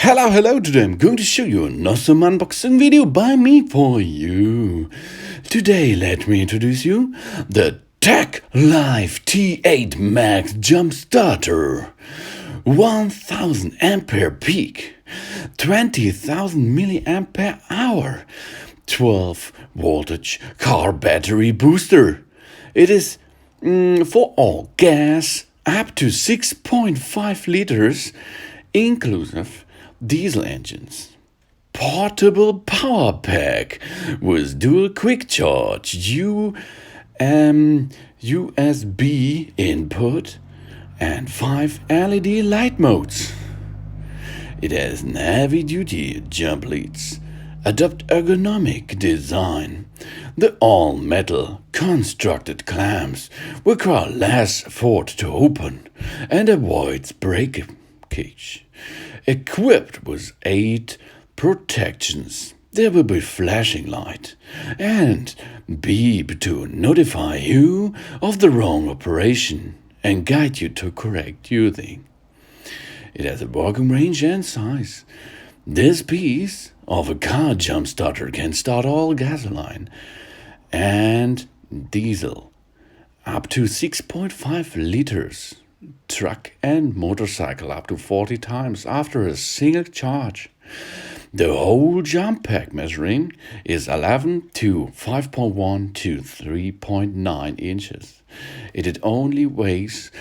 Hello, today I'm going to show you an awesome unboxing video by me for you. Today let me introduce you the TACKLIFE T8 Max Jump Starter. 1000 ampere peak, 20,000 milliampere hour, 12 voltage car battery booster. It is for all gas up to 6.5 liters, inclusive diesel engines. Portable power pack with dual quick charge, USB input, and 5 LED light modes. It has an heavy-duty jump leads, adopt ergonomic design. The all-metal constructed clamps require less effort to open and avoids breakage. Equipped with 8 protections, there will be flashing light and beep to notify you of the wrong operation and guide you to correct using. It has a working range and size. This piece of a car jump starter can start all gasoline and diesel up to 6.5 liters, truck and motorcycle up to 40 times after a single charge. The whole jump pack measuring is 11 to 5.1 to 3.9 inches. It only weighs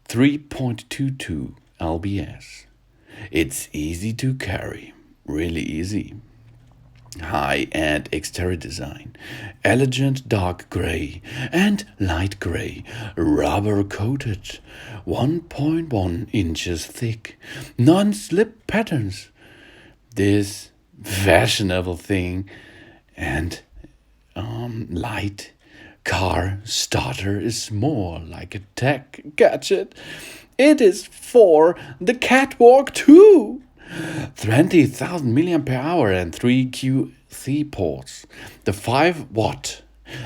3.22 lbs. It's easy to carry, really easy. High-end exterior design, elegant dark gray and light gray, rubber-coated, 1.1 inches thick, non-slip patterns. This fashionable thing and light car starter is more like a tech gadget. It is for the catwalk too. 20,000 milliampere hour and 3 QC ports. The 5 watt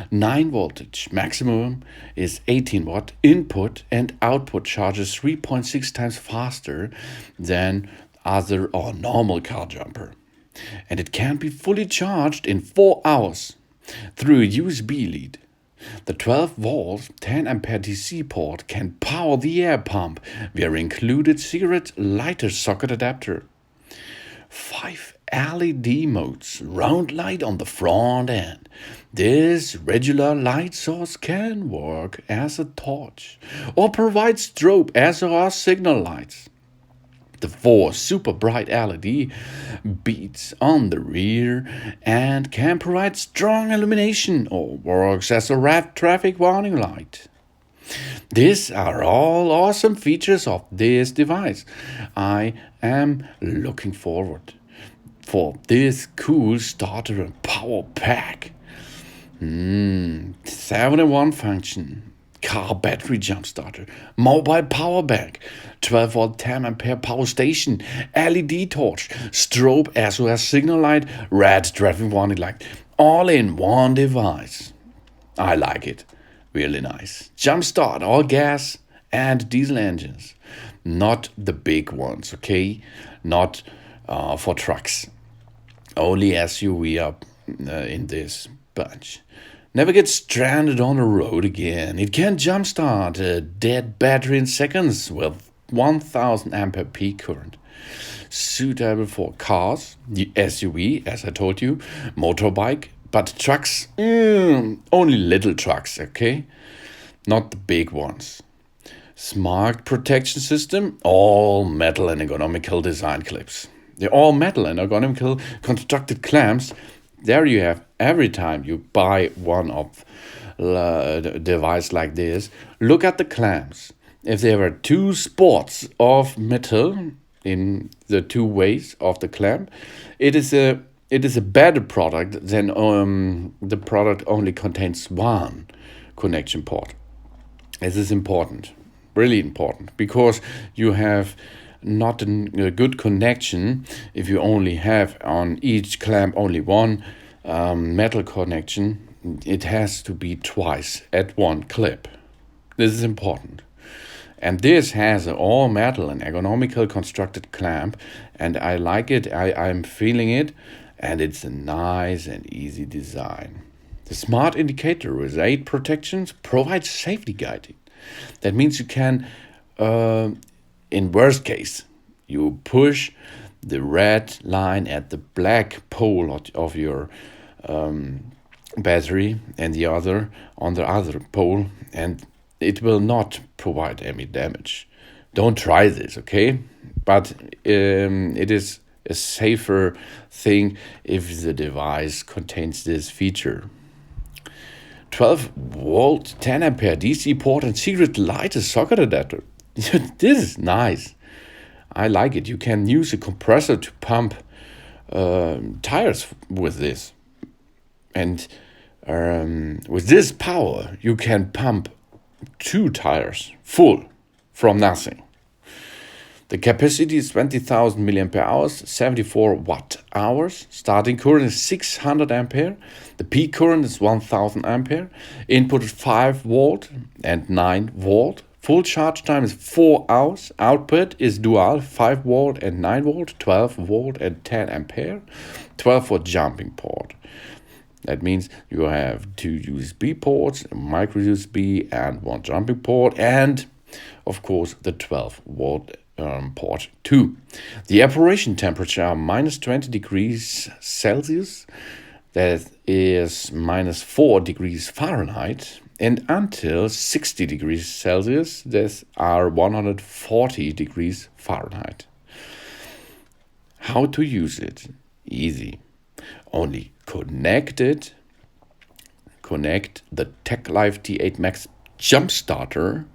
9 voltage maximum is 18 watt input and output charges 3.6 times faster than other or normal car jumper. And it can be fully charged in 4 hours through a USB lead. The 12 volt 10 ampere DC port can power the air pump via included cigarette lighter socket adapter. 5 LED modes, round light on the front end. This regular light source can work as a torch or provide strobe SOR signal lights. The 4 super bright LED beads on the rear and can provide strong illumination or works as a red traffic warning light. These are all awesome features of this device. I am looking forward for this cool starter and power pack. 7-in-1 function, car battery jump starter, mobile power bank, 12 volt 10 ampere power station, LED torch, strobe SOS signal light, red traffic warning light, all in one device. I like it. Really nice. Jump start all gas and diesel engines. Not the big ones, okay? Not for trucks. Only SUV up in this bunch. Never get stranded on the road again. It can jumpstart a dead battery in seconds with 1000 ampere peak current. Suitable for cars, the SUV, as I told you, motorbike, but trucks, only little trucks, okay? Not the big ones. Smart protection system, all metal and ergonomical design clips. The all metal and ergonomical constructed clamps, there you have every time you buy one of a device like this, look at the clamps. If there are 2 spots of metal in the 2 ways of the clamp, it is a better product than the product only contains 1 connection port. This is important, really important, because you have not a good connection if you only have on each clamp only 1 metal connection. It has to be twice at 1 clip. This is important. And this has an all metal and ergonomical constructed clamp, and I like it. I'm feeling it, and it's a nice and easy design. The smart indicator with 8 protections provides safety guiding. That means you can, in worst case, you push the red line at the black pole of your battery and the other on the other pole, and it will not provide any damage. Don't try this, okay? But it is a safer thing if the device contains this feature. 12-volt 10 ampere DC port and secret light socket adapter. This is nice. I like it. You can use a compressor to pump tires with this. And with this power, you can pump 2 tires full from nothing. The capacity is 20,000 milliampere hours, 74 watt hours. Starting current is 600 ampere. The peak current is 1000 ampere. Input is 5 volt and 9 volt. Full charge time is 4 hours. Output is dual, 5 volt and 9 volt, 12 volt and 10 ampere. 12 volt jumping port. That means you have 2 USB ports, a micro USB and 1 jumping port, and of course the 12 volt port 2. The operation temperature minus 20 degrees Celsius, that is minus 4 degrees Fahrenheit, and until 60 degrees Celsius, that are 140 degrees Fahrenheit. How to use it? Easy. Only connect the TACKLIFE T8 Max jump starter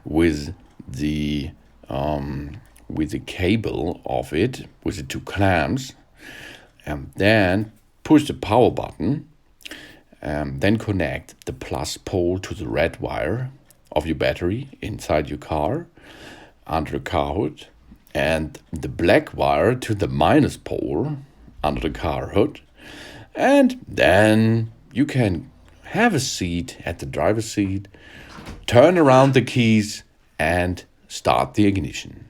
with the cable of it, with the 2 clamps, and then push the power button, and then connect the plus pole to the red wire of your battery inside your car, under the car hood, and the black wire to the minus pole under the car hood. And then you can have a seat at the driver's seat, turn around the keys, and start the ignition.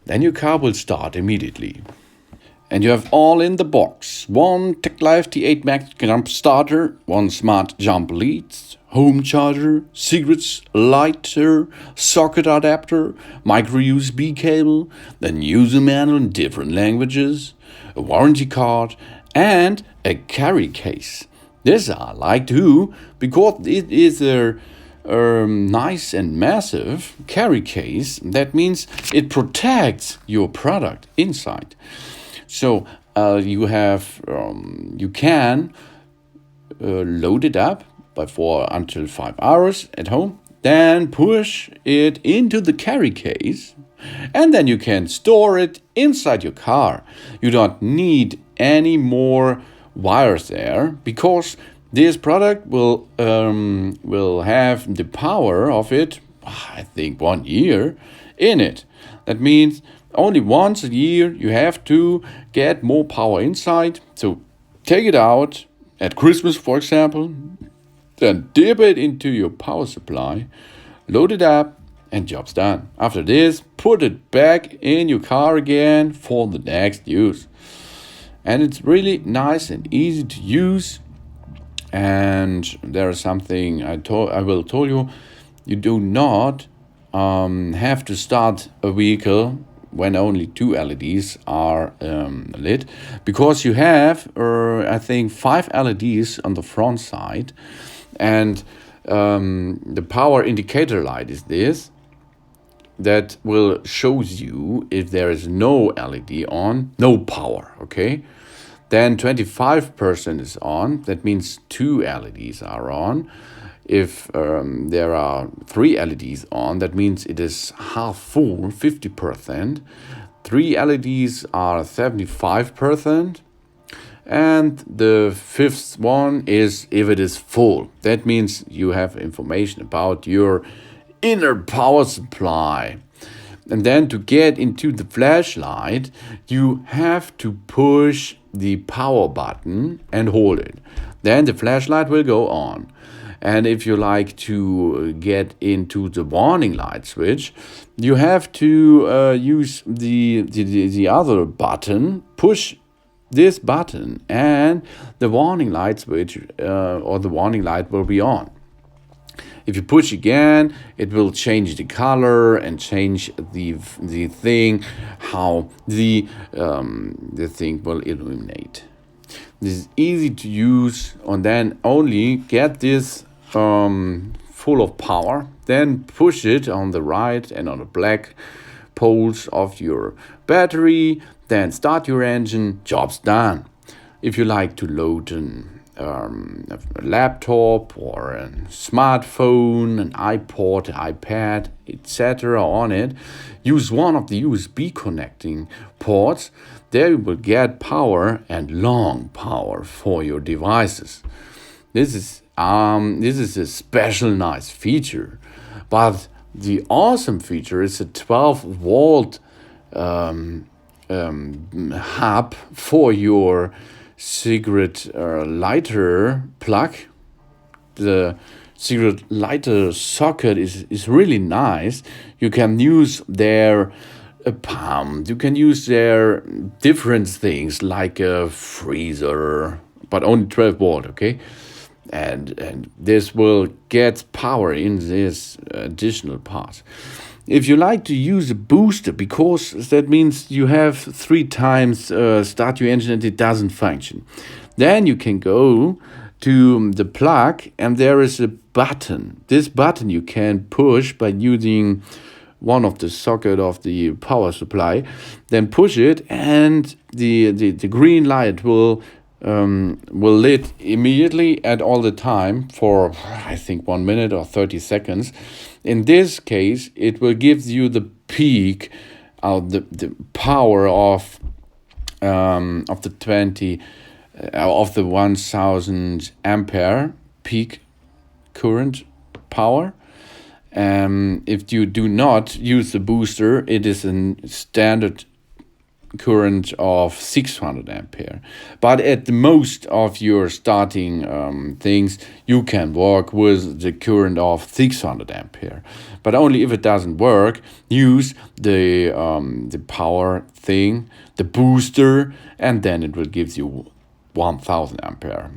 Then your car will start immediately. And you have all in the box: 1 TACKLIFE T8 Max jump starter, 1 smart jump leads, home charger, secrets lighter, socket adapter, micro USB cable, then user manual in different languages, a warranty card, and a carry case. This I like too, because it is a nice and massive carry case. That means it protects your product inside. So you can load it up until 5 hours at home, then push it into the carry case, and then you can store it inside your car. You don't need any more wires there, because this product will have the power of it, I think, 1 year in it. That means only once a year you have to get more power inside. So take it out at Christmas, for example, then dip it into your power supply, load it up, and job's done. After this, put it back in your car again for the next use. And it's really nice and easy to use. And there is something I will tell you: you do not have to start a vehicle when only 2 LEDs are lit, because you have, I think, 5 LEDs on the front side, and the power indicator light is this, that will shows you if there is no LED on, no power, okay? Then 25% is on, that means 2 LEDs are on. If there are 3 LEDs on, that means it is half full, 50%. 3 LEDs are 75%. And the 5th one is if it is full. That means you have information about your inner power supply. And then to get into the flashlight, you have to push the power button and hold it. Then the flashlight will go on. And if you like to get into the warning light switch, you have to use the other button, push this button, and the warning light switch or the warning light will be on. If you push again, it will change the color and change the thing, how the thing will illuminate. This is easy to use, and then only get this full of power, then push it on the right and on the black poles of your battery, then start your engine, job's done. If you like to load a laptop or a smartphone, an iPod, iPad, etc. on it, use one of the USB connecting ports. There you will get power and long power for your devices. This is a special nice feature, but the awesome feature is a 12-volt hub for your cigarette lighter plug. The cigarette lighter socket is really nice. You can use their pump. You can use their different things like a freezer, but only 12 volt, okay? And this will get power in this additional part. If you like to use a booster, because that means you have 3 times start your engine and it doesn't function, then you can go to the plug and there is a button. This button you can push by using one of the socket of the power supply, then push it and the green light will lit immediately and all the time for, I think, 1 minute or 30 seconds. In this case, it will give you the peak of the power of the 1000 ampere peak current power. If you do not use the booster, it is a standard current of 600 ampere. But at the most of your starting things, you can work with the current of 600 ampere. But only if it doesn't work, use the power thing, the booster, and then it will give you 1000 ampere.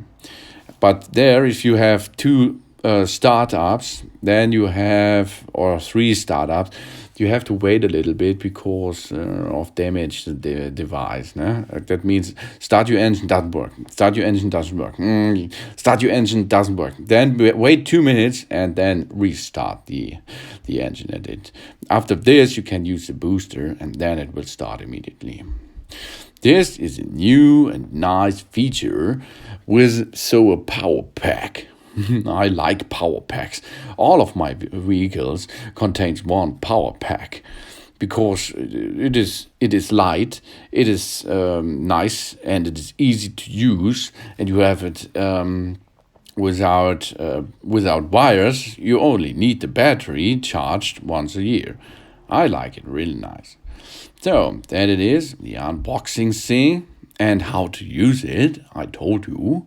But there, if you have 2 startups, then you have, or 3 startups, you have to wait a little bit because of damage the device. That means start your engine, doesn't work. Start your engine, doesn't work. Start your engine, doesn't work. Then wait 2 minutes and then restart the engine. And after this, you can use the booster and then it will start immediately. This is a new and nice feature with a power pack. I like power packs. All of my vehicles contains one power pack because it is light, it is nice, and it is easy to use, and you have it without wires. You only need the battery charged once a year. I like it, really nice. So that it is the unboxing thing and how to use it. I told you.